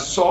100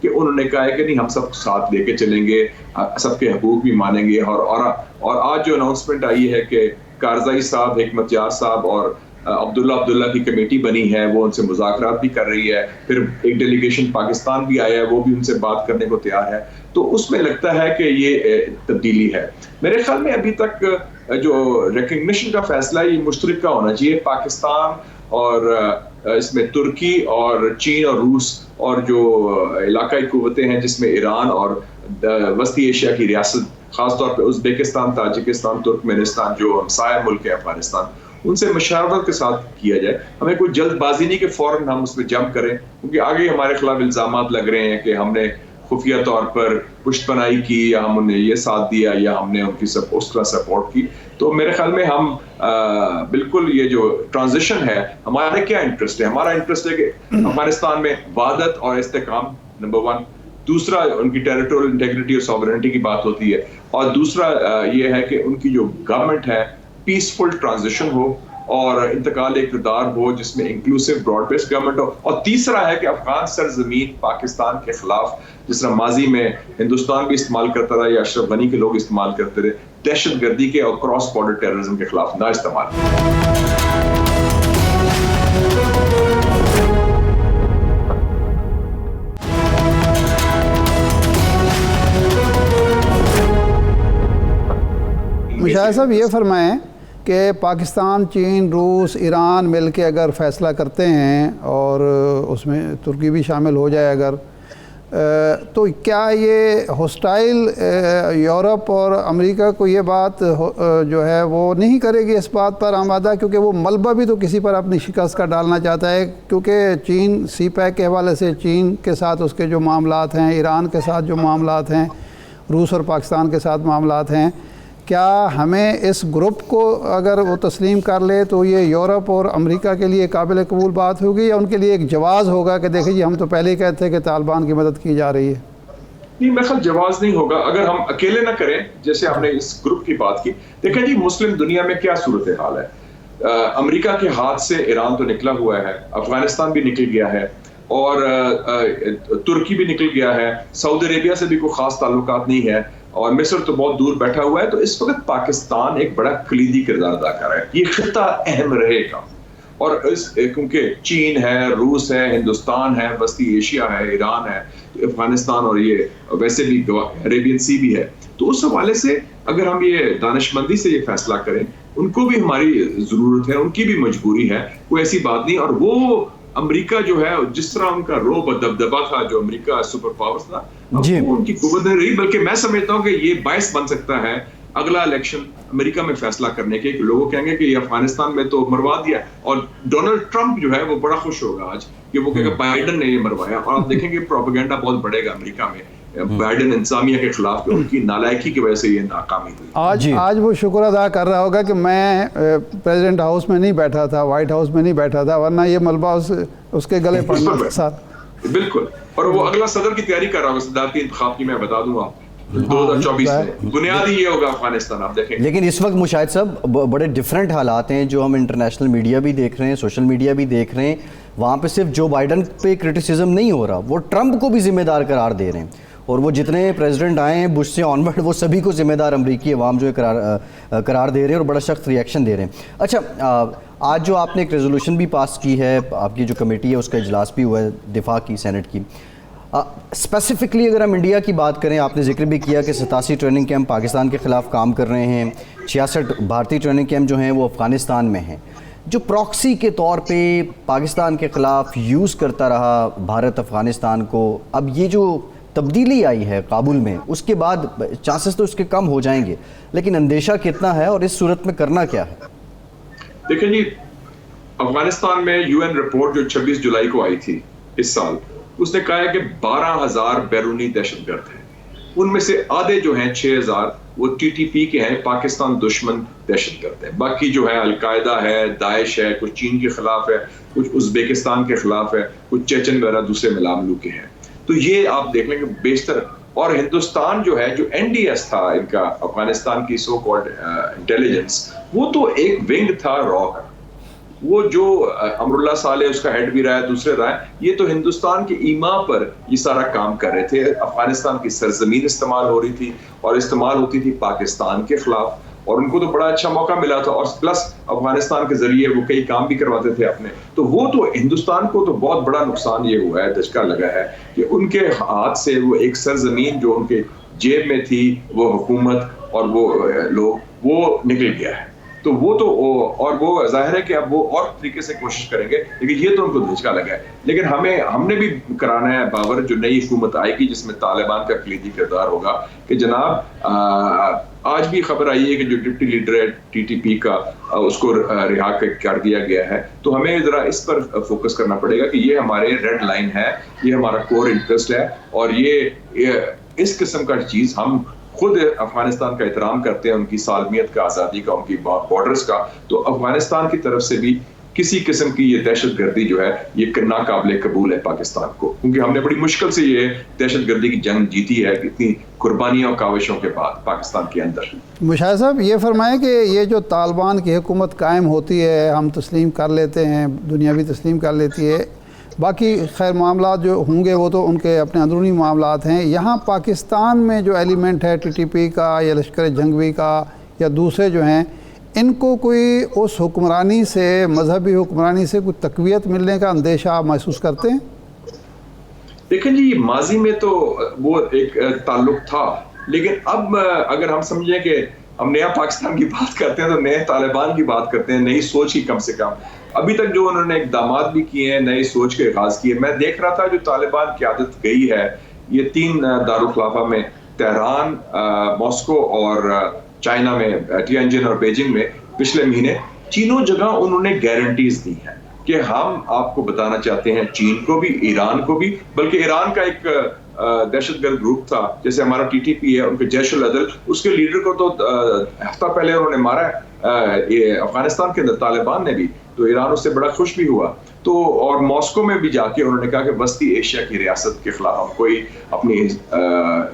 کہ انہوں نے کہا ہے کہ نہیں ہم سب ساتھ لے کے چلیں گے, سب کے حقوق بھی مانیں گے. اور آج جو اناؤنسمنٹ آئی ہے کہ کارزائی صاحب, حکمت یار صاحب اور عبداللہ کی کمیٹی بنی ہے, وہ ان سے مذاکرات بھی کر رہی ہے. پھر ایک ڈیلیگیشن پاکستان بھی آیا ہے, وہ بھی ان سے بات کرنے کو تیار ہے. تو اس میں لگتا ہے کہ یہ تبدیلی ہے. میرے خیال میں ابھی تک جو ریکگنیشن کا فیصلہ ہے یہ مشترکہ ہونا چاہیے. پاکستان اور اس میں ترکی اور چین اور روس اور جو علاقائی قوتیں ہیں جس میں ایران اور وسطی ایشیا کی ریاست, خاص طور پہ ازبیکستان, تاجکستان, ترکمنستان جو ہمسایہ ملک ہے افغانستان, ان سے مشاورت کے ساتھ کیا جائے. ہمیں کوئی جلد بازی نہیں کہ فوراً ہم اس میں جمپ کریں, کیونکہ آگے ہمارے خلاف الزامات لگ رہے ہیں کہ ہم نے خفیہ طور پر پشت پناہی کی, یا ہم نے یہ ساتھ دیا, یا ہم نے ان کی اس طرح سپورٹ کی. تو میرے خیال میں ہم بالکل یہ جو ٹرانزیشن ہے, ہمارے کیا انٹرسٹ ہے؟ ہمارا انٹرسٹ ہے کہ افغانستان میں وحدت اور استحکام نمبر 1, دوسرا ان کی ٹیریٹوریل انٹیگریٹی اور سوورنٹی کی بات ہوتی ہے, اور دوسرا یہ ہے کہ ان کی جو گورنمنٹ ہے پیسفل ٹرانزیشن ہو اور انتقال اقتدار ہو جس میں انکلوسیو براڈ بیس گورنمنٹ ہو. اور تیسرا ہے کہ افغان سرزمین پاکستان کے خلاف, جس طرح ماضی میں ہندوستان بھی استعمال کرتا رہا یا اشرف غنی کے لوگ استعمال کرتے رہے, دہشت گردی کے اور کراس بارڈر ٹیررزم کے خلاف نہ استعمال. مشاہد صاحب یہ فرمائیں کہ پاکستان, چین, روس, ایران مل کے اگر فیصلہ کرتے ہیں اور اس میں ترکی بھی شامل ہو جائے اگر, تو کیا یہ ہوسٹائل یورپ اور امریکہ کو یہ بات جو ہے وہ نہیں کرے گی اس بات پر آمادہ, کیونکہ وہ ملبہ بھی تو کسی پر اپنی شکست کا ڈالنا چاہتا ہے, کیونکہ چین سی پیک کے حوالے سے چین کے ساتھ اس کے جو معاملات ہیں, ایران کے ساتھ جو معاملات ہیں, روس اور پاکستان کے ساتھ معاملات ہیں. کیا ہمیں اس گروپ کو اگر وہ تسلیم کر لے تو یہ یورپ اور امریکہ کے لیے قابل قبول بات ہوگی, یا ان کے لیے ایک جواز ہوگا کہ دیکھیں جی ہم تو پہلے ہی کہتے ہیں کہ طالبان کی مدد کی جا رہی ہے؟ نہیں, میرے خیال جواز نہیں ہوگا اگر ہم اکیلے نہ کریں. جیسے ہم نے اس گروپ کی بات کی, دیکھیں جی مسلم دنیا میں کیا صورتحال ہے. امریکہ کے ہاتھ سے ایران تو نکلا ہوا ہے, افغانستان بھی نکل گیا ہے, اور ترکی بھی نکل گیا ہے, سعودی عربیہ سے بھی کوئی خاص تعلقات نہیں ہے, اور مصر تو بہت دور بیٹھا ہوا ہے. تو اس وقت پاکستان ایک بڑا کلیدی کردار ادا کر رہا ہے. یہ خطہ اہم رہے گا, اور کیونکہ چین ہے, روس ہے, ہندوستان ہے, وسطی ایشیا ہے, ایران ہے, افغانستان, اور یہ ویسے بھی عربین سی بھی ہے. تو اس حوالے سے اگر ہم یہ دانشمندی سے یہ فیصلہ کریں, ان کو بھی ہماری ضرورت ہے, ان کی بھی مجبوری ہے, کوئی ایسی بات نہیں. اور وہ امریکہ جو ہے جس طرح ان کا روب اور دبدبا تھا, جو امریکہ سپر پاور تھا, وہ ان کی قوت نہیں رہی. بلکہ میں سمجھتا ہوں کہ یہ باعث بن سکتا ہے اگلا الیکشن امریکہ میں فیصلہ کرنے کے, کہ لوگوں کہیں گے کہ یہ افغانستان میں تو مروا دیا, اور ڈونلڈ ٹرمپ جو ہے وہ بڑا خوش ہوگا آج کہ وہ کہے گا بائیڈن نے یہ مروایا. اور آپ دیکھیں گے پروپیگنڈا بہت بڑھے گا امریکہ میں بائیڈن انتظامیہ کے خلاف, ان کی نالائکی کی وجہ سے یہ ناکامی ہوئی. آج وہ شکر ادا کر رہا ہوگا کہ میں پریزیڈنٹ ہاؤس میں نہیں بیٹھا تھا, وائٹ ہاؤس میں نہیں بیٹھا تھا, ورنہ یہ ملبہ اس کے گلے پڑنا کے ساتھ. بالکل, اور وہ اگلا صدر کی تیاری کر رہا ہوگا صدارتی انتخاب کی, میں بتا دوں آپ 2024 میں بنیادی یہ ہوگا افغانستان. آپ دیکھیں لیکن اس وقت مشاہد صاحب بڑے ڈیفرنٹ حالات ہیں, جو ہم انٹرنیشنل میڈیا بھی دیکھ رہے ہیں, سوشل میڈیا بھی دیکھ رہے ہیں. وہاں پہ صرف جو بائیڈن پہ کرٹیسزم نہیں ہو رہا, وہ ٹرمپ کو بھی ذمہ دار قرار دے رہے ہیں, اور وہ جتنے پریزیڈنٹ آئے ہیں بش سے آنورڈ, وہ سبھی کو ذمہ دار امریکی عوام جو ہے قرار دے رہے ہیں, اور بڑا سخت ریئیکشن دے رہے ہیں. اچھا, آج جو آپ نے ایک ریزولوشن بھی پاس کی ہے, آپ کی جو کمیٹی ہے اس کا اجلاس بھی ہوا ہے دفاع کی, سینٹ کی. اسپیسیفکلی اگر ہم انڈیا کی بات کریں, آپ نے ذکر بھی کیا کہ 87 ٹریننگ کیمپ پاکستان کے خلاف کام کر رہے ہیں, 66 بھارتی ٹریننگ کیمپ جو ہیں وہ افغانستان میں ہیں, جو پراکسی کے طور پہ پاکستان کے خلاف یوز کرتا رہا بھارت افغانستان کو. اب یہ جو تبدیلی آئی ہے کابل میں, اس کے بعد چانسز تو اس کے کم ہو جائیں گے, لیکن اندیشہ کتنا ہے, اور اس صورت میں کرنا کیا ہے؟ دیکھیں جی, افغانستان میں یو این رپورٹ جو 26 جولائی کو آئی تھی اس سال, اس نے کہا ہے کہ 12,000 بیرونی دہشت گرد ہیں. ان میں سے آدھے جو ہیں 6,000 وہ ٹی ٹی پی کے ہیں, پاکستان دشمن دہشت گرد ہیں. باقی جو ہے القاعدہ ہے, داعش ہے, کچھ چین کے خلاف ہے, کچھ ازبیکستان کے خلاف ہے, کچھ چیچن وغیرہ دوسرے ملاملو کے ہیں. تو یہ آپ دیکھ لیں کہ بیشتر, اور ہندوستان جو ہے, جو این ڈی ایس تھا ان کا, افغانستان کی سو کالڈ انٹیلیجنس, وہ تو ایک ونگ تھا را کا. وہ جو امراللہ صالح اس کا ہیڈ بھی رہا ہے, دوسرے رہا ہے, یہ تو ہندوستان کے ایما پر یہ سارا کام کر رہے تھے. افغانستان کی سرزمین استعمال ہو رہی تھی اور استعمال ہوتی تھی پاکستان کے خلاف, اور ان کو تو بڑا اچھا موقع ملا تھا, اور پلس افغانستان کے ذریعے وہ کئی کام بھی کرواتے تھے اپنے. تو وہ تو ہندوستان کو تو بہت بڑا نقصان یہ ہوا ہے, دھچکا لگا ہے کہ ان کے ہاتھ سے وہ ایک سرزمین جو ان کے جیب میں تھی, وہ حکومت اور وہ لوگ, وہ نکل گیا ہے. تو وہ تو اور وہ ظاہر ہے کہ اب وہ اور طریقے سے کوشش کریں گے, لیکن یہ تو ان کو دھچکا لگا ہے. لیکن ہم نے بھی کرانا ہے باور, جو نئی حکومت آئے گی جس میں طالبان کا کلیدی کردار ہوگا, کہ جناب آج بھی خبر آئی ہے کہ جو ڈپٹی لیڈر ہے TTP کا, اس کو رہا کر دیا گیا ہے. تو ہمیں ذرا اس پر فوکس کرنا پڑے گا کہ یہ ہمارے ریڈ لائن ہے, یہ ہمارا کور انٹرسٹ ہے, اور یہ اس قسم کا چیز ہم خود افغانستان کا احترام کرتے ہیں, ان کی سالمیت کا, آزادی کا, ان کی بارڈرز کا. تو افغانستان کی طرف سے بھی کسی قسم کی یہ دہشت گردی جو ہے یہ ناقابل قبول ہے پاکستان کو, کیونکہ ہم نے بڑی مشکل سے یہ دہشت گردی کی جنگ جیتی ہے اتنی قربانیوں اور کاوشوں کے بعد پاکستان کے اندر. مشاہد صاحب یہ فرمائیں کہ یہ جو طالبان کی حکومت قائم ہوتی ہے, ہم تسلیم کر لیتے ہیں, دنیا بھی تسلیم کر لیتی ہے, باقی خیر معاملات جو ہوں گے وہ تو ان کے اپنے اندرونی معاملات ہیں. یہاں پاکستان میں جو ایلیمنٹ ہے TTP کا یا لشکر جنگوی کا یا دوسرے جو ہیں, ان کو کوئی اس حکمرانی سے, مذہبی حکمرانی سے کوئی تقویت ملنے کا اندیشہ آپ محسوس کرتے ہیں؟ دیکھیں جی, ماضی میں تو وہ ایک تعلق تھا, لیکن اب اگر ہم سمجھیں کہ ہم نیا پاکستان کی بات کرتے ہیں تو نئے طالبان کی بات کرتے ہیں, نئی سوچ کی کم سے کم. ابھی تک جو انہوں نے اقدامات بھی کیے ہیں, نئی سوچ کے آغاز کیے. میں دیکھ رہا تھا جو طالبان کی عادت گئی ہے, یہ 3 دارالخلافہ میں, تہران, ماسکو اور چائنا میں, ٹینجن اور بیجنگ میں, پچھلے مہینے تینوں جگہ انہوں نے گارنٹیز دی ہیں کہ ہم آپ کو بتانا چاہتے ہیں, چین کو بھی, ایران کو بھی, بلکہ ایران کا ایک دہشت گرد گروپ تھا جیسے ہمارا TTP ہے, ان کے جیش العدل, اس کے لیڈر کو تو ہفتہ پہلے انہوں نے مارا ہے افغانستان کے اندر طالبان نے بھی. تو ایران اس سے بڑا خوش بھی ہوا. تو اور ماسکو میں بھی جا کے انہوں نے کہا کہ وسطی ایشیا کی ریاست کے خلاف ہم کوئی اپنی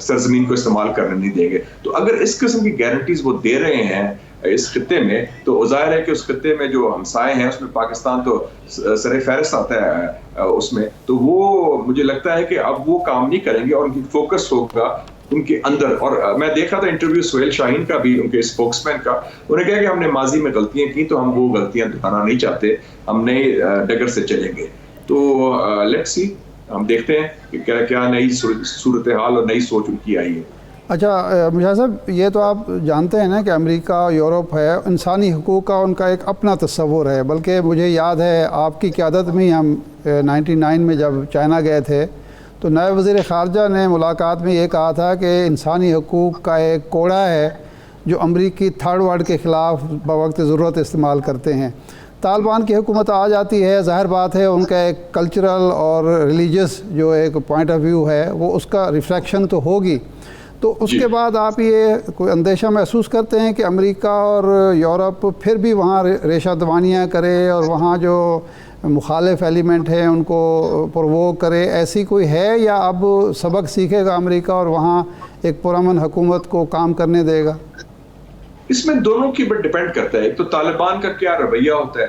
سرزمین کو استعمال کرنے نہیں دیں گے. تو اگر اس قسم کی گارنٹیز وہ دے رہے ہیں اس خطے میں, تو ظاہر ہے کہ اس خطے میں جو ہمسائے ہیں اس میں پاکستان تو سر فہرست آتا ہے اس میں. تو وہ مجھے لگتا ہے کہ اب وہ کام نہیں کریں گے, اور ان کی فوکس ہوگا ان کے اندر. اور میں دیکھ رہا تھا انٹرویو سہیل شاہین کا بھی, ان کے اسپوکس مین کا, انہوں نے کہا کہ ہم نے ماضی میں غلطیاں کی تو ہم وہ غلطیاں دہرانا نہیں چاہتے, ہم نئے ڈگر سے چلیں گے. تو لیٹس سی, ہم دیکھتے ہیں کہ کیا نئی صورتحال اور نئی سوچ ان کی آئی ہے. اچھا مشاہد صاحب, یہ تو آپ جانتے ہیں نا کہ امریکہ, یورپ ہے, انسانی حقوق کا ان کا ایک اپنا تصور ہے. بلکہ مجھے یاد ہے آپ کی قیادت میں ہی ہم 99 میں جب چائنا گئے تھے تو نائب وزیر خارجہ نے ملاقات میں یہ کہا تھا کہ انسانی حقوق کا ایک کوڑا ہے جو امریکی تھرڈ ورلڈ کے خلاف بوقت ضرورت استعمال کرتے ہیں. طالبان کی حکومت آ جاتی ہے, ظاہر بات ہے ان کا ایک کلچرل اور ریلیجس جو ایک پوائنٹ آف ویو ہے وہ اس کا ریفلیکشن تو ہوگی. تو اس کے بعد آپ یہ کوئی اندیشہ محسوس کرتے ہیں کہ امریکہ اور یورپ پھر بھی وہاں ریشہ دوانیاں کرے اور وہاں جو مخالف ایلیمنٹ ہیں ان کو پرووک کرے, ایسی کوئی ہے, یا اب سبق سیکھے گا امریکہ اور وہاں ایک پرامن حکومت کو کام کرنے دے گا؟ اس میں دونوں کی بٹ ڈیپینڈ کرتا ہے. ایک تو طالبان کا کیا رویہ ہوتا ہے,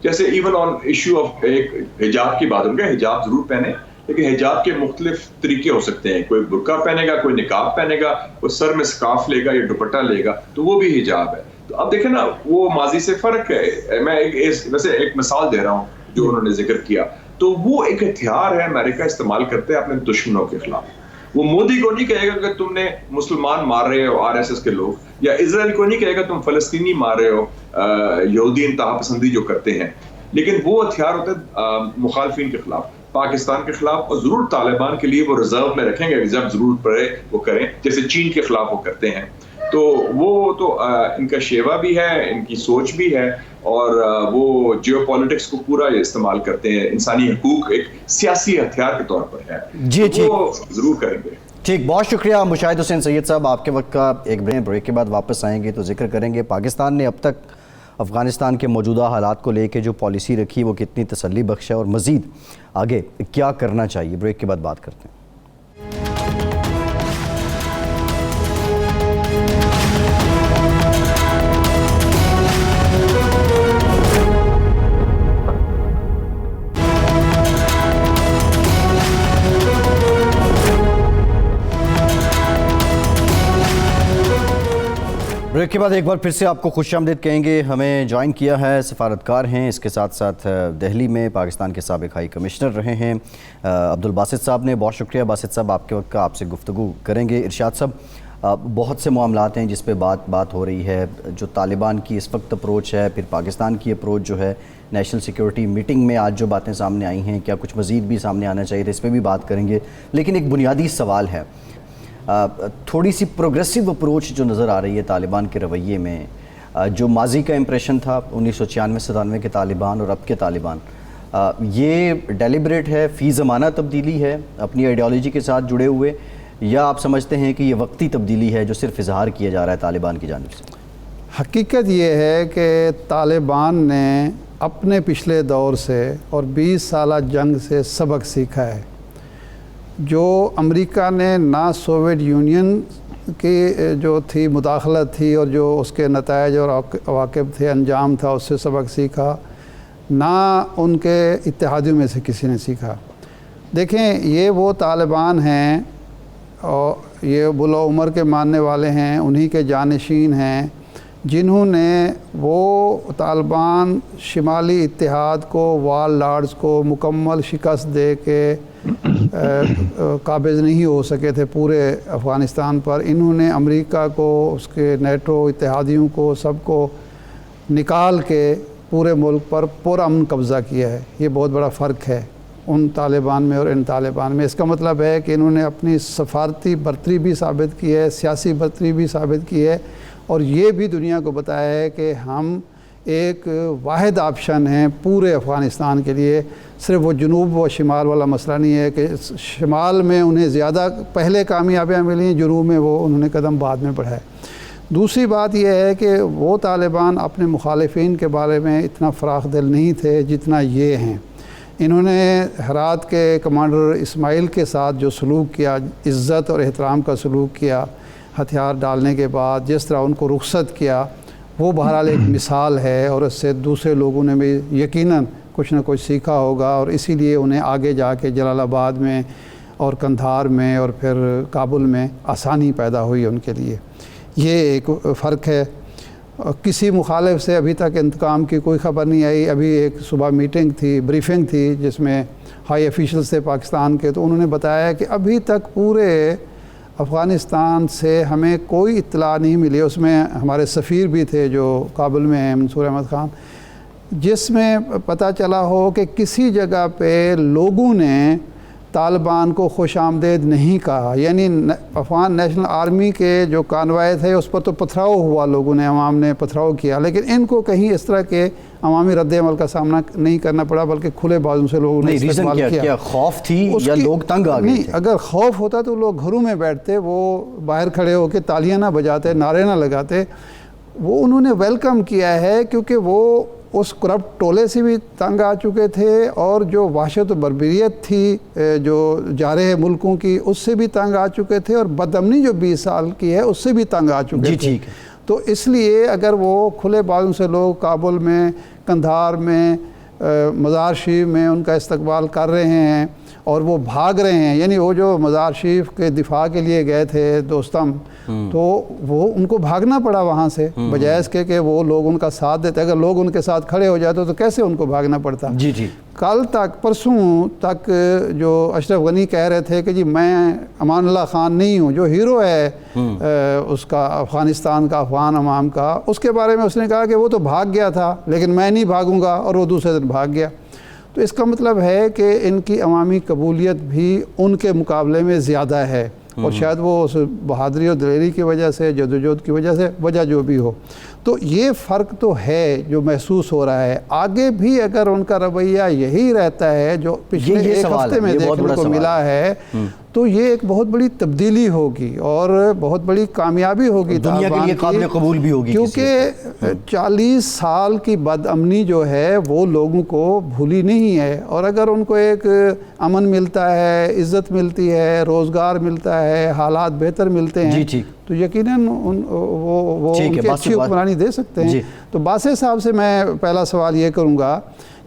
جیسے ایون آن ایشو آف ایک حجاب کی بات, ان کا حجاب ضرور پہنے, لیکن حجاب کے مختلف طریقے ہو سکتے ہیں. کوئی برقع پہنے گا, کوئی نقاب پہنے گا, کوئی سر میں سکارف لے گا یا دوپٹہ لے گا, تو وہ بھی حجاب ہے. تو اب دیکھیں نا, وہ ماضی سے فرق ہے. میں ویسے ایک مثال دے رہا ہوں جو انہوں نے ذکر کیا. تو وہ ایک ہتھیار ہے امریکہ استعمال کرتے ہیں اپنے دشمنوں کے خلاف. وہ مودی کو نہیں کہے گا کہ تم نے مسلمان مار رہے ہو, RSS کے لوگ, یا اسرائیل کو نہیں کہے گا تم فلسطینی مار رہے ہو, یہودی انتہا پسندی جو کرتے ہیں. لیکن وہ ہتھیار ہوتے ہیں مخالفین کے خلاف, پاکستان کے خلاف, اور ضرور طالبان کے لیے وہ ریزرو میں رکھیں گے, جب ضرورت پڑے وہ کریں, جیسے چین کے خلاف وہ کرتے ہیں. تو وہ تو ان کا شیوا بھی ہے, ان کی سوچ بھی ہے, اور وہ جیو پالیٹکس کو پورا استعمال کرتے ہیں. انسانی حقوق ایک سیاسی ہتھیار کے طور پر ہے, وہ ضرور کریں گے. ٹھیک, بہت شکریہ مشاہد حسین سید صاحب. آپ کے وقت کا ایک بریک کے بعد واپس آئیں گے تو ذکر کریں گے پاکستان نے اب تک افغانستان کے موجودہ حالات کو لے کے جو پالیسی رکھی وہ کتنی تسلی بخش ہے, اور مزید آگے کیا کرنا چاہیے. بریک کے بعد بات کرتے ہیں. بریک کے بعد ایک بار پھر سے آپ کو خوش آمدید کہیں گے. ہمیں جوائن کیا ہے سفارتکار ہیں, اس کے ساتھ ساتھ دہلی میں پاکستان کے سابق ہائی کمشنر رہے ہیں عبدالباسط صاحب نے. بہت شکریہ باسط صاحب, آپ کے وقت کا, آپ سے گفتگو کریں گے. ارشاد صاحب, بہت سے معاملات ہیں جس پہ بات ہو رہی ہے, جو طالبان کی اس وقت اپروچ ہے, پھر پاکستان کی اپروچ جو ہے نیشنل سیکیورٹی میٹنگ میں آج جو باتیں سامنے آئی ہیں, کیا کچھ مزید بھی سامنے آنا چاہیے تھا, اس پہ بھی بات کریں گے. لیکن ایک بنیادی سوال ہے, تھوڑی سی پروگریسو اپروچ جو نظر آ رہی ہے طالبان کے رویے میں, جو ماضی کا امپریشن تھا 1996-97 کے طالبان اور اب کے طالبان, یہ ڈیلیبریٹ ہے, فی زمانہ تبدیلی ہے اپنی آئیڈیالوجی کے ساتھ جڑے ہوئے, یا آپ سمجھتے ہیں کہ یہ وقتی تبدیلی ہے جو صرف اظہار کیا جا رہا ہے طالبان کی جانب سے؟ حقیقت یہ ہے کہ طالبان نے اپنے پچھلے دور سے اور 20 سالہ جنگ سے سبق سیکھا ہے. جو امریکہ نے نہ سوویت یونین کی جو تھی مداخلت تھی اور جو اس کے نتائج اور عواقب تھے, انجام تھا, اس سے سبق سیکھا, نہ ان کے اتحادیوں میں سے کسی نے سیکھا. دیکھیں, یہ وہ طالبان ہیں اور یہ بلا عمر کے ماننے والے ہیں, انہی کے جانشین ہیں جنہوں نے وہ طالبان شمالی اتحاد کو, وال لارڈز کو مکمل شکست دے کے قابض نہیں ہو سکے تھے پورے افغانستان پر. انہوں نے امریکہ کو, اس کے نیٹو اتحادیوں کو, سب کو نکال کے پورے ملک پر پرامن قبضہ کیا ہے. یہ بہت بڑا فرق ہے ان طالبان میں اور ان طالبان میں. اس کا مطلب ہے کہ انہوں نے اپنی سفارتی برتری بھی ثابت کی ہے, سیاسی برتری بھی ثابت کی ہے, اور یہ بھی دنیا کو بتایا ہے کہ ہم ایک واحد آپشن ہیں پورے افغانستان کے لیے. صرف وہ جنوب و شمال والا مسئلہ نہیں ہے کہ شمال میں انہیں زیادہ پہلے کامیابیاں ملی ہیں, جنوب میں وہ انہوں نے قدم بعد میں بڑھائے. دوسری بات یہ ہے کہ وہ طالبان اپنے مخالفین کے بارے میں اتنا فراخ دل نہیں تھے جتنا یہ ہیں. انہوں نے ہرات کے کمانڈر اسماعیل کے ساتھ جو سلوک کیا, عزت اور احترام کا سلوک کیا, ہتھیار ڈالنے کے بعد جس طرح ان کو رخصت کیا, وہ بہرحال ایک مثال ہے, اور اس سے دوسرے لوگوں نے بھی یقیناً کچھ نہ کچھ سیکھا ہوگا, اور اسی لیے انہیں آگے جا کے جلال آباد میں اور قندھار میں اور پھر کابل میں آسانی پیدا ہوئی ان کے لیے. یہ ایک فرق ہے. کسی مخالف سے ابھی تک انتقام کی کوئی خبر نہیں آئی. ابھی ایک صبح میٹنگ تھی, بریفنگ تھی, جس میں ہائی آفیشلز تھے پاکستان کے, تو انہوں نے بتایا کہ ابھی تک پورے افغانستان سے ہمیں کوئی اطلاع نہیں ملی. اس میں ہمارے سفیر بھی تھے جو کابل میں ہیں, منصور احمد خان, جس میں پتہ چلا ہو کہ کسی جگہ پہ لوگوں نے طالبان کو خوش آمدید نہیں کہا. یعنی افغان نیشنل آرمی کے جو کانوائے تھے اس پر تو پتھراؤ ہوا, لوگوں نے, عوام نے پتھراؤ کیا, لیکن ان کو کہیں اس طرح کے عوامی رد عمل کا سامنا نہیں کرنا پڑا, بلکہ کھلے بازوں سے لوگوں نے استقبال کیا. کیا خوف تھی یا لوگ تنگ آ گئے تھے؟ اگر خوف ہوتا تو لوگ گھروں میں بیٹھتے, وہ باہر کھڑے ہو کے تالیاں نہ بجاتے, نعرے نہ لگاتے. وہ انہوں نے ویلکم کیا ہے کیونکہ وہ اس کرپٹ ٹولے سے بھی تنگ آ چکے تھے, اور جو وحشت و بربریت تھی جو جارحِ ملکوں کی, اس سے بھی تنگ آ چکے تھے, اور بدامنی جو 20 سال کی ہے اس سے بھی تنگ آ چکے تھے. تو اس لیے اگر وہ کھلے بازوں سے لوگ کابل میں, قندھار میں, مزار شریف میں ان کا استقبال کر رہے ہیں اور وہ بھاگ رہے ہیں, یعنی وہ جو مزار شریف کے دفاع کے لیے گئے تھے دوستم, تو وہ ان کو بھاگنا پڑا وہاں سے, بجائے اس کے کہ وہ لوگ ان کا ساتھ دیتے. اگر لوگ ان کے ساتھ کھڑے ہو جاتے تو کیسے ان کو بھاگنا پڑتا. کل تک, پرسوں تک جو اشرف غنی کہہ رہے تھے کہ جی میں امان اللہ خان نہیں ہوں, جو ہیرو ہے اس کا افغانستان کا, افغان عوام کا, اس کے بارے میں اس نے کہا کہ وہ تو بھاگ گیا تھا لیکن میں نہیں بھاگوں گا, اور وہ دوسرے دن بھاگ گیا. تو اس کا مطلب ہے کہ ان کی عوامی قبولیت بھی ان کے مقابلے میں زیادہ ہے, اور شاید وہ اس بہادری اور دلیری کی وجہ سے, جدوجہد کی وجہ سے, وجہ جو بھی ہو, تو یہ فرق تو ہے جو محسوس ہو رہا ہے. آگے بھی اگر ان کا رویہ یہی رہتا ہے جو پچھلے ایک ہفتے میں دیکھنے کو ملا ہے, تو یہ ایک بہت بڑی تبدیلی ہوگی اور بہت بڑی کامیابی ہوگی دنیا کے لیے, قابل قبول بھی ہوگی, کیونکہ 40 سال کی بد امنی جو ہے وہ لوگوں کو بھولی نہیں ہے. اور اگر ان کو ایک امن ملتا ہے, عزت ملتی ہے, روزگار ملتا ہے, حالات بہتر ملتے ہیں, تو یقیناً وہ ان کی اچھی حکمرانی دے سکتے ہیں. تو باسط صاحب سے میں پہلا سوال یہ کروں گا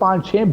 5-6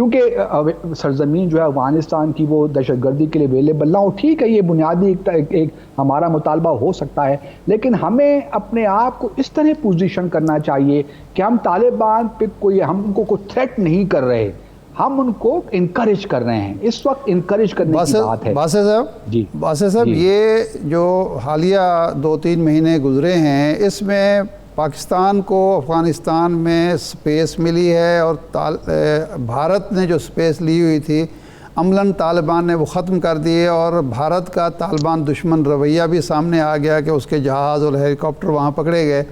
کیونکہ سرزمین جو ہے افغانستان کی وہ دہشت گردی کے لیے اویلیبل نہ ہو. ٹھیک ہے یہ بنیادی ایک ہمارا مطالبہ ہو سکتا ہے، لیکن ہمیں اپنے آپ کو اس طرح پوزیشن کرنا چاہیے کہ ہم طالبان پہ ہم ان کو کوئی تھریٹ نہیں کر رہے، ہم ان کو انکریج کر رہے ہیں. اس وقت انکریج کرنے کی بات ہے. باسط صاحب یہ جو حالیہ 2-3 مہینے گزرے ہیں اس میں پاکستان کو افغانستان میں سپیس ملی ہے، اور بھارت نے جو سپیس لی ہوئی تھی عملاً طالبان نے وہ ختم کر دیے، اور بھارت کا طالبان دشمن رویہ بھی سامنے آ گیا کہ اس کے جہاز اور ہیلی کاپٹر وہاں پکڑے گئے.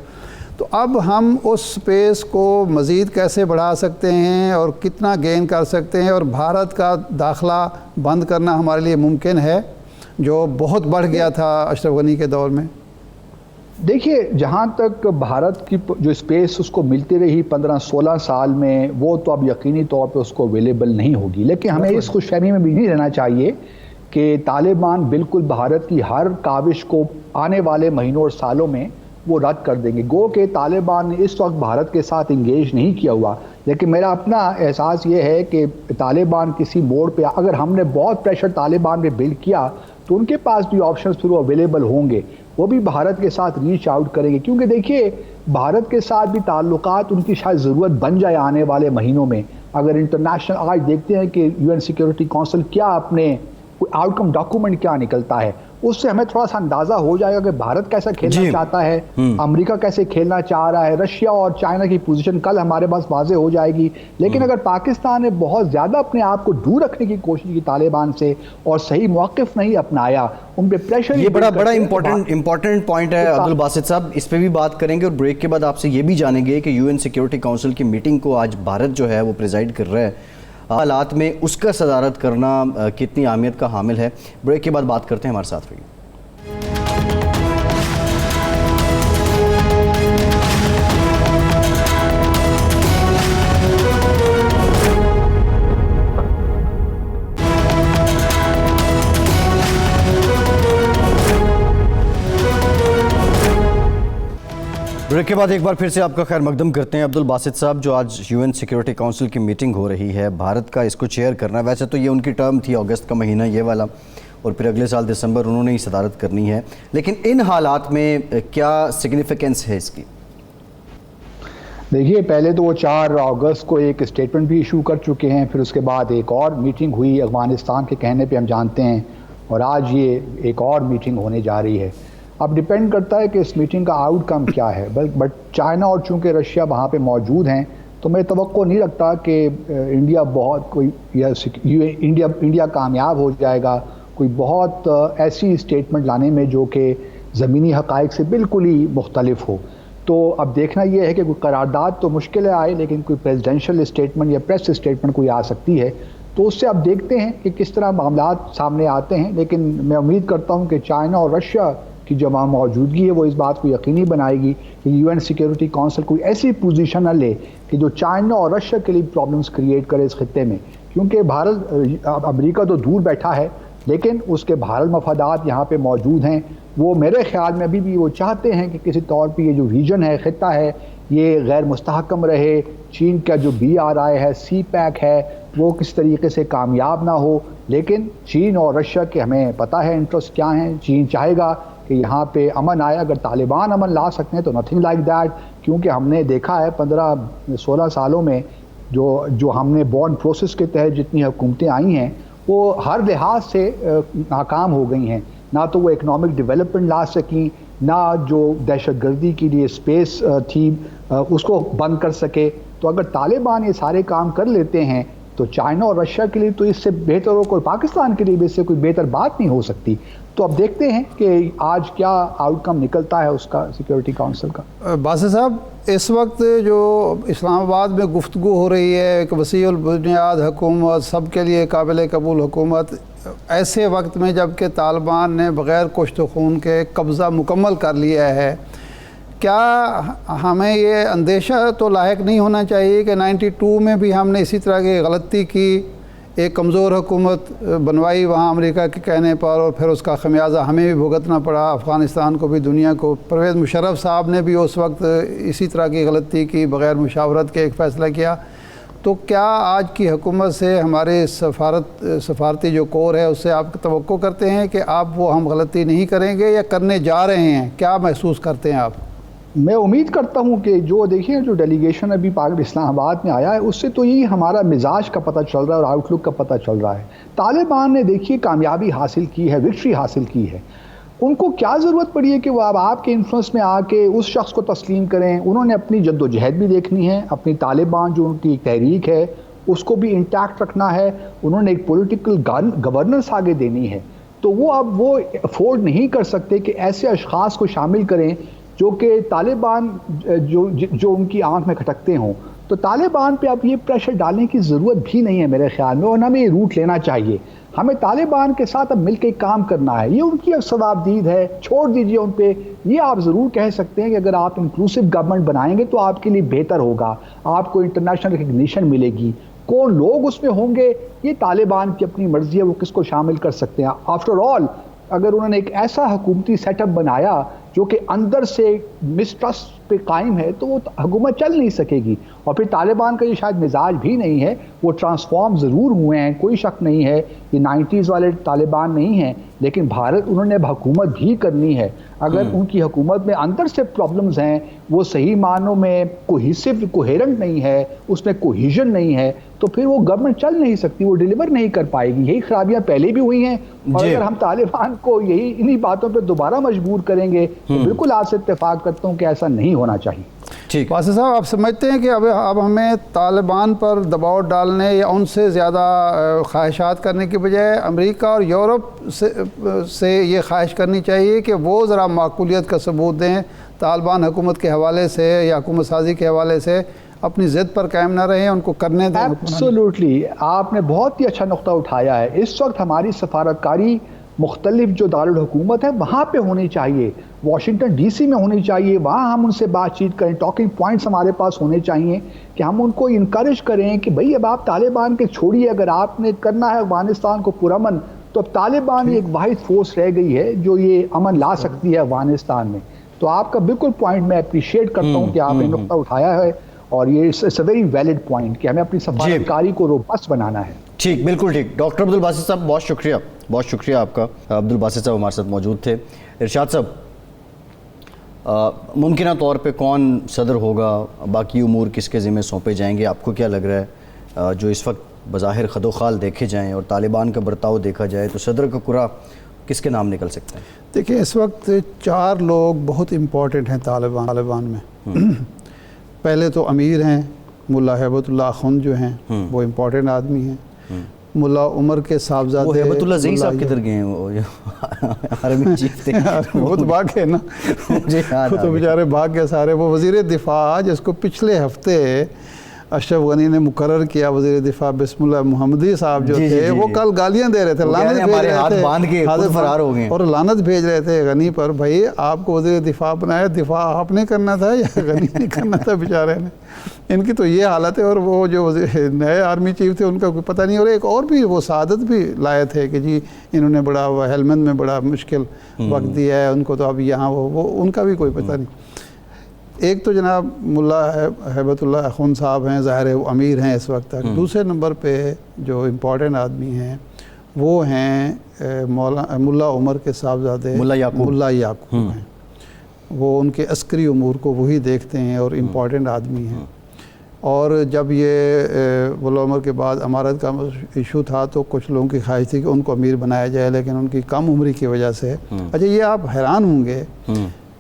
تو اب ہم اس سپیس کو مزید کیسے بڑھا سکتے ہیں اور کتنا گین کر سکتے ہیں، اور بھارت کا داخلہ بند کرنا ہمارے لیے ممکن ہے جو بہت بڑھ گیا تھا اشرف غنی کے دور میں؟ دیکھیے جہاں تک بھارت کی جو اسپیس اس کو ملتی رہی 15-16 سال میں، وہ تو اب یقینی طور پہ اس کو اویلیبل نہیں ہوگی. لیکن ہمیں اس خوش فہمی میں بھی نہیں رہنا چاہیے کہ طالبان بالکل بھارت کی ہر کاوش کو آنے والے مہینوں اور سالوں میں وہ رد کر دیں گے. گو کہ طالبان نے اس وقت بھارت کے ساتھ انگیج نہیں کیا ہوا، لیکن میرا اپنا احساس یہ ہے کہ طالبان کسی موڑ پہ اگر ہم نے بہت پریشر طالبان پہ بلڈ کیا تو ان کے پاس بھی آپشنز پھر وہ اویلیبل ہوں گے، وہ بھی بھارت کے ساتھ ریچ آؤٹ کریں گے. کیونکہ دیکھیے بھارت کے ساتھ بھی تعلقات ان کی شاید ضرورت بن جائے آنے والے مہینوں میں. اگر انٹرنیشنل آج دیکھتے ہیں کہ UN سیکیورٹی کونسل کیا اپنے آؤٹ کم ڈاکومنٹ کیا نکلتا ہے، اس سے ہمیں تھوڑا سا اندازہ ہو جائے گا کہ بھارت کیسا کھیلنا چاہتا ہے، امریکہ کیسے کھیلنا چاہ رہا ہے، رشیا اور چائنا کی پوزیشن کل ہمارے پاس واضح ہو جائے گی. لیکن اگر پاکستان نے بہت زیادہ اپنے آپ کو دور رکھنے کی کوشش کی طالبان سے اور صحیح موقف نہیں اپنایا، ان پہ پریشر، یہ بڑا امپورٹنٹ پوائنٹ ہے عبدالباسط صاحب، اس پہ بھی بات کریں گے. اور بریک کے بعد آپ سے یہ بھی جانیں گے کہ UN سیکیورٹی کونسل کی میٹنگ کو آج بھارت جو ہے وہ پریزائڈ کر رہا ہے، حالات میں اس کا صدارت کرنا کتنی اہمیت کا حامل ہے. بریک کے بعد بات کرتے ہیں، ہمارے ساتھ رہیے. بریک کے بعد ایک بار پھر سے آپ کا خیر مقدم کرتے ہیں. عبدالباسط صاحب، جو آج UN سیکیورٹی کونسل کی میٹنگ ہو رہی ہے، بھارت کا اس کو چیئر کرنا، ویسے تو یہ ان کی ٹرم تھی اگست کا مہینہ یہ والا، اور پھر اگلے سال دسمبر انہوں نے ہی صدارت کرنی ہے، لیکن ان حالات میں کیا سگنیفیکنس ہے اس کی؟ دیکھیے پہلے تو وہ 4 اگست کو ایک اسٹیٹمنٹ بھی ایشو کر چکے ہیں، پھر اس کے بعد ایک اور میٹنگ ہوئی افغانستان کے کہنے پہ ہم جانتے ہیں، اور آج یہ ایک اور میٹنگ ہونے جا رہی ہے. اب ڈیپینڈ کرتا ہے کہ اس میٹنگ کا آؤٹ کم کیا ہے. بٹ چائنا اور چونکہ رشیا وہاں پہ موجود ہیں تو میں توقع نہیں رکھتا کہ انڈیا بہت کوئی انڈیا کامیاب ہو جائے گا کوئی بہت ایسی اسٹیٹمنٹ لانے میں جو کہ زمینی حقائق سے بالکل ہی مختلف ہو. تو اب دیکھنا یہ ہے کہ کوئی قرارداد تو مشکل ہے آئے، لیکن کوئی پریزیڈنشل اسٹیٹمنٹ یا پریس اسٹیٹمنٹ کوئی آ سکتی ہے. تو اس سے اب دیکھتے ہیں کہ کس طرح معاملات سامنے آتے ہیں. لیکن میں امید کرتا ہوں کہ چائنا اور رشیا کی جو وہاں موجودگی ہے وہ اس بات کو یقینی بنائے گی کہ UN سیکیورٹی کونسل کوئی ایسی پوزیشن نہ لے کہ جو چائنا اور رشیا کے لیے پرابلمس کریٹ کرے اس خطے میں. کیونکہ بھارت، امریکہ تو دور بیٹھا ہے لیکن اس کے بھارت مفادات یہاں پہ موجود ہیں. وہ میرے خیال میں ابھی بھی وہ چاہتے ہیں کہ کسی طور پہ یہ جو ریجن ہے، خطہ ہے، یہ غیر مستحکم رہے. چین کا جو BRI ہے، CPEC ہے، وہ کس طریقے سے کامیاب نہ ہو. لیکن چین اور رشیا کے ہمیں پتہ ہے انٹرسٹ کیا ہیں. چین چاہے گا کہ یہاں پہ امن آئے. اگر طالبان امن لا سکتے ہیں تو نتھنگ لائک دیٹ، کیونکہ ہم نے دیکھا ہے 15-16 سالوں میں جو ہم نے بارن پروسیس کے تحت جتنی حکومتیں آئی ہیں وہ ہر لحاظ سے ناکام ہو گئی ہیں. نہ تو وہ اکنامک ڈیولپمنٹ لا سکیں، نہ جو دہشت گردی کے لیے اسپیس تھی اس کو بند کر سکے. تو اگر طالبان یہ سارے کام کر لیتے ہیں تو چائنا اور رشیا کے لیے تو اس سے بہتر ہو، کوئی پاکستان کے لیے بھی اس سے کوئی بہتر بات نہیں ہو سکتی. تو اب دیکھتے ہیں کہ آج کیا آؤٹ کم نکلتا ہے اس کا سیکیورٹی کونسل کا. باسط صاحب، اس وقت جو اسلام آباد میں گفتگو ہو رہی ہے ایک وسیع البنیاد حکومت، سب کے لیے قابل قبول حکومت، ایسے وقت میں جب کہ طالبان نے بغیر کشت و خون کے قبضہ مکمل کر لیا ہے، کیا ہمیں یہ اندیشہ تو لاحق نہیں ہونا چاہیے کہ 92 میں بھی ہم نے اسی طرح کی غلطی کی، ایک کمزور حکومت بنوائی وہاں امریکہ کے کہنے پر، اور پھر اس کا خمیازہ ہمیں بھی بھگتنا پڑا، افغانستان کو بھی، دنیا کو. پرویز مشرف صاحب نے بھی اس وقت اسی طرح کی غلطی کی، بغیر مشاورت کے ایک فیصلہ کیا. تو کیا آج کی حکومت سے ہمارے سفارتی جو کور ہے اس سے آپ توقع کرتے ہیں کہ آپ وہ ہم غلطی نہیں کریں گے یا کرنے جا رہے ہیں؟ کیا محسوس کرتے ہیں آپ؟ میں امید کرتا ہوں کہ جو دیکھیں جو ڈیلیگیشن ابھی اسلام آباد میں آیا ہے اس سے تو یہی ہمارا مزاج کا پتہ چل رہا ہے اور آؤٹ لک کا پتہ چل رہا ہے. طالبان نے دیکھیے کامیابی حاصل کی ہے، وکٹری حاصل کی ہے. ان کو کیا ضرورت پڑی ہے کہ وہ اب آپ کے انفلوئنس میں آ کے اس شخص کو تسلیم کریں؟ انہوں نے اپنی جد و جہد بھی دیکھنی ہے، اپنی طالبان جو ان کی تحریک ہے اس کو بھی انٹیکٹ رکھنا ہے. انہوں نے ایک پولیٹیکل گورننس آگے دینی ہے. تو وہ اب وہ افورڈ نہیں کر سکتے کہ ایسے اشخاص کو شامل کریں جو کہ طالبان جو ان کی آنکھ میں کھٹکتے ہوں. تو طالبان پہ اب یہ پریشر ڈالنے کی ضرورت بھی نہیں ہے میرے خیال میں، اور ہمیں یہ روٹ لینا چاہیے. ہمیں طالبان کے ساتھ اب مل کے کام کرنا ہے. یہ ان کی صوابدید ہے، چھوڑ دیجئے ان پہ. یہ آپ ضرور کہہ سکتے ہیں کہ اگر آپ انکلوسیو گورنمنٹ بنائیں گے تو آپ کے لیے بہتر ہوگا، آپ کو انٹرنیشنل ریکگنیشن ملے گی. کون لوگ اس میں ہوں گے یہ طالبان کی اپنی مرضی ہے، وہ کس کو شامل کر سکتے ہیں. آفٹر آل اگر انہوں نے ایک ایسا حکومتی سیٹ اپ بنایا جو کہ اندر سے مسٹرسٹ پہ قائم ہے تو وہ حکومت چل نہیں سکے گی. اور پھر طالبان کا یہ شاید مزاج بھی نہیں ہے، وہ ٹرانسفارم ضرور ہوئے ہیں، کوئی شک نہیں ہے، یہ 90s والے طالبان نہیں ہیں، لیکن انہوں نے اب حکومت بھی کرنی ہے. اگر ان کی حکومت میں اندر سے پرابلمز ہیں، وہ صحیح معنوں میں کوہیرنٹ نہیں ہے، اس میں کوہیژن نہیں ہے، تو پھر وہ گورنمنٹ چل نہیں سکتی، وہ ڈیلیور نہیں کر پائے گی. یہی خرابیاں پہلے بھی ہوئی ہیں، اور اگر ہم طالبان کو انہی باتوں پہ دوبارہ مجبور کریں گے تو بالکل آپ سے اتفاق کرتا ہوں کہ ایسا نہیں ہونا چاہیے. ٹھیک واسع صاحب، آپ سمجھتے ہیں کہ اب ہمیں طالبان پر دباؤ ڈالنے یا ان سے زیادہ خواہشات کرنے کی بجائے امریکہ اور یورپ سے یہ خواہش کرنی چاہیے کہ وہ ذرا معقولیت کا ثبوت دیں، طالبان حکومت کے حوالے سے یا حکومت سازی کے حوالے سے اپنی ضد پر قائم نہ رہیں، ان کو کرنے دیں. ایبسولوٹلی، آپ نے بہت ہی اچھا نقطہ اٹھایا ہے. اس وقت ہماری سفارتکاری مختلف جو دارالحکومت ہے وہاں پہ ہونی چاہیے، واشنگٹن ڈی سی میں ہونی چاہیے. وہاں ہم ان سے بات چیت کریں، ٹاکنگ پوائنٹس ہمارے پاس ہونے چاہیے کہ ہم ان کو انکریج کریں کہ بھئی اب آپ طالبان کے چھوڑیے، اگر آپ نے کرنا ہے افغانستان کو پرامن تو اب طالبان ایک واحد فورس رہ گئی ہے جو یہ امن لا سکتی ہے افغانستان میں. تو آپ کا بالکل پوائنٹ میں اپریشیٹ کرتا ہوں کہ آپ نے نقطہ اٹھایا ہے، اور یہ it's a very valid point کہ ہمیں اپنی سفارتکاری کو روبسٹ بنانا ہے. ٹھیک، بالکل ٹھیک. ڈاکٹر عبدالباسط صاحب بہت شکریہ آپ کا. عبدالباسط صاحب ہمارے ساتھ موجود تھے. ارشاد صاحب، ممکنہ طور پہ کون صدر ہوگا، باقی امور کس کے ذمہ سونپے جائیں گے؟ آپ کو کیا لگ رہا ہے جو اس وقت بظاہر خد و خال دیکھے جائیں اور طالبان کا برتاؤ دیکھا جائے تو صدر کا کرا کس کے نام نکل سکتا ہے؟ دیکھیں، اس وقت 4 لوگ بہت امپورٹنٹ ہیں طالبان میں. پہلے تو امیر ہیں ملا ہیبت اللہ خن جو ہیں، وہ امپورٹنٹ آدمی ہیں. ملا عمر کے صاحبزادے وہ ہیبت اللہ زئی صاحب کدھر گئے ہیں؟ وہ آرمی چیف تھے. وہ تو بھاگ گئے نا، وہ تو بیچارے بھاگ گئے سارے. وہ وزیر دفاع جس کو پچھلے ہفتے اشرف غنی نے مقرر کیا وزیر دفاع بسم اللہ محمدی صاحب جو تھے، وہ کل گالیاں دے رہے تھے، لعنت بھیج رہے تھے اور لعنت بھیج رہے تھے غنی پر. بھائی آپ کو وزیر دفاع بنایا، دفاع آپ نے کرنا تھا یا غنی نے کرنا تھا بیچارے نے؟ ان کی تو یہ حالت ہے. اور وہ جو نئے آرمی چیف تھے ان کا کوئی پتہ نہیں. اور ایک اور بھی وہ سعادت بھی لائے تھے کہ جی انہوں نے بڑا ہیلمند میں بڑا مشکل وقت دیا ہے ان کو، تو اب یہاں وہ ان کا بھی کوئی پتہ نہیں. ایک تو جناب ملا ہیبت اللہ خن صاحب ہیں، ظاہر ہے وہ امیر ہیں اس وقت تک. دوسرے نمبر پہ جو امپورٹنٹ آدمی ہیں وہ ہیں ملا عمر کے صاحبزادے ملا یعقوب ہیں. وہ ان کے عسکری امور کو وہی دیکھتے ہیں اور امپورٹنٹ آدمی ہیں. اور جب یہ ملا عمر کے بعد امارت کا ایشو تھا تو کچھ لوگوں کی خواہش تھی کہ ان کو امیر بنایا جائے، لیکن ان کی کم عمری کی وجہ سے. اچھا، یہ آپ حیران ہوں گے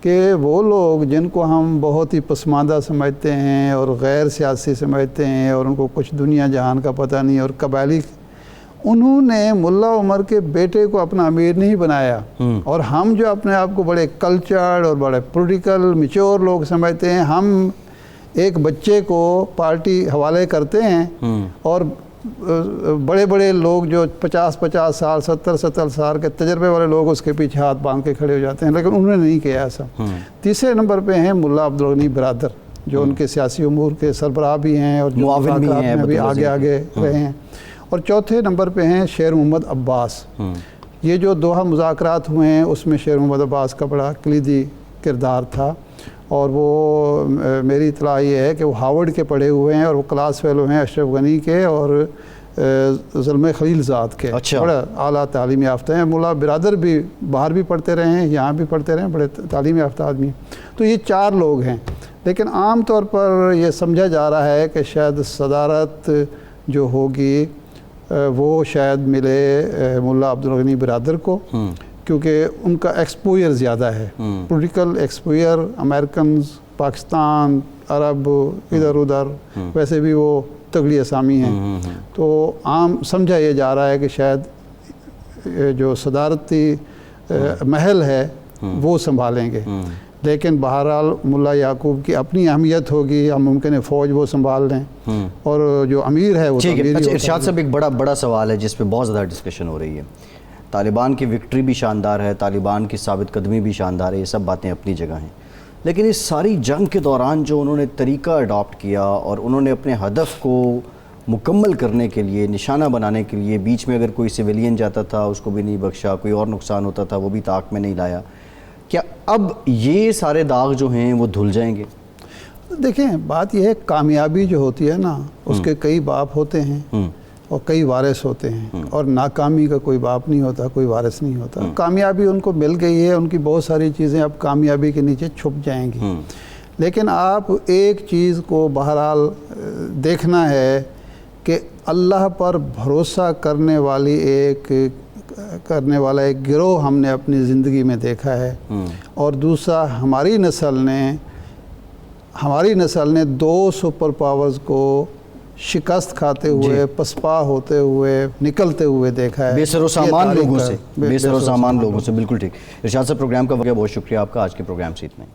کہ وہ لوگ جن کو ہم بہت ہی پسماندہ سمجھتے ہیں اور غیر سیاسی سمجھتے ہیں اور ان کو کچھ دنیا جہان کا پتہ نہیں اور قبائلی، انہوں نے ملا عمر کے بیٹے کو اپنا امیر نہیں بنایا. اور ہم جو اپنے آپ کو بڑے کلچرڈ اور بڑے پولیٹیکل میچور لوگ سمجھتے ہیں، ہم ایک بچے کو پارٹی حوالے کرتے ہیں اور بڑے بڑے لوگ جو 50 سال 70 سال کے تجربے والے لوگ اس کے پیچھے ہاتھ باندھ کے کھڑے ہو جاتے ہیں، لیکن انہوں نے نہیں کیا ایسا. تیسرے نمبر پہ ہیں ملا عبدالغنی برادر، جو ان کے سیاسی امور کے سربراہ بھی ہیں اور معاون بھی آگے رہے ہیں. اور چوتھے نمبر پہ ہیں شیر محمد عباس. یہ جو دوحہ مذاکرات ہوئے ہیں اس میں شیر محمد عباس کا بڑا کلیدی کردار تھا. اور وہ میری اطلاع یہ ہے کہ وہ ہارورڈ کے پڑھے ہوئے ہیں اور وہ کلاس فیلو ہیں اشرف غنی کے اور زلمہ خلیل زاد کے. اچھا. بڑا اعلیٰ تعلیم یافتہ ہیں. ملا برادر بھی باہر بھی پڑھتے رہے ہیں, یہاں بھی پڑھتے رہے ہیں, بڑے تعلیم یافتہ آدمی ہیں. تو یہ 4 لوگ ہیں. لیکن عام طور پر یہ سمجھا جا رہا ہے کہ شاید صدارت جو ہوگی وہ شاید ملے ملا عبدالغنی برادر کو, کیونکہ ان کا ایکسپوئر زیادہ ہے, پولیٹیکل ایکسپوئر. امریکنز, پاکستان, عرب, ادھر ادھر, ویسے بھی وہ تگڑی اسامی ہیں. تو عام سمجھا یہ جا رہا ہے کہ شاید جو صدارتی محل ہے وہ سنبھالیں گے. لیکن بہرحال ملا یعقوب کی اپنی اہمیت ہوگی, ہم ممکن ہے فوج وہ سنبھال لیں, اور جو امیر ہے وہ ٹھیک ہے. امیر ہی اچھا ہوتا ارشاد صاحب, ایک بڑا سوال ہے جس پہ بہت زیادہ ڈسکشن ہو رہی ہے. طالبان کی وکٹری بھی شاندار ہے, طالبان کی ثابت قدمی بھی شاندار ہے, یہ سب باتیں اپنی جگہ ہیں. لیکن اس ساری جنگ کے دوران جو انہوں نے طریقہ اڈاپٹ کیا اور انہوں نے اپنے ہدف کو مکمل کرنے کے لیے, نشانہ بنانے کے لیے, بیچ میں اگر کوئی سویلین جاتا تھا اس کو بھی نہیں بخشا, کوئی اور نقصان ہوتا تھا وہ بھی طاق میں نہیں لایا. کیا اب یہ سارے داغ جو ہیں وہ دھل جائیں گے؟ دیکھیں, بات یہ ہے کامیابی جو ہوتی ہے نا اس کے کئی باپ ہوتے ہیں اور کئی وارث ہوتے ہیں, اور ناکامی کا کوئی باپ نہیں ہوتا, کوئی وارث نہیں ہوتا. کامیابی ان کو مل گئی ہے, ان کی بہت ساری چیزیں اب کامیابی کے نیچے چھپ جائیں گی. لیکن آپ ایک چیز کو بہرحال دیکھنا ہے کہ اللہ پر بھروسہ کرنے والا ایک گروہ ہم نے اپنی زندگی میں دیکھا ہے, اور دوسرا ہماری نسل نے 2 سپر پاورز کو شکست کھاتے ہوئے, پسپا ہوتے ہوئے, نکلتے ہوئے دیکھا ہے, بے سر و سامان لوگوں سے. بالکل ٹھیک. ارشاد صاحب, پروگرام کا وقت بہت شکریہ آپ کا. آج کے پروگرام سے اتنا ہی.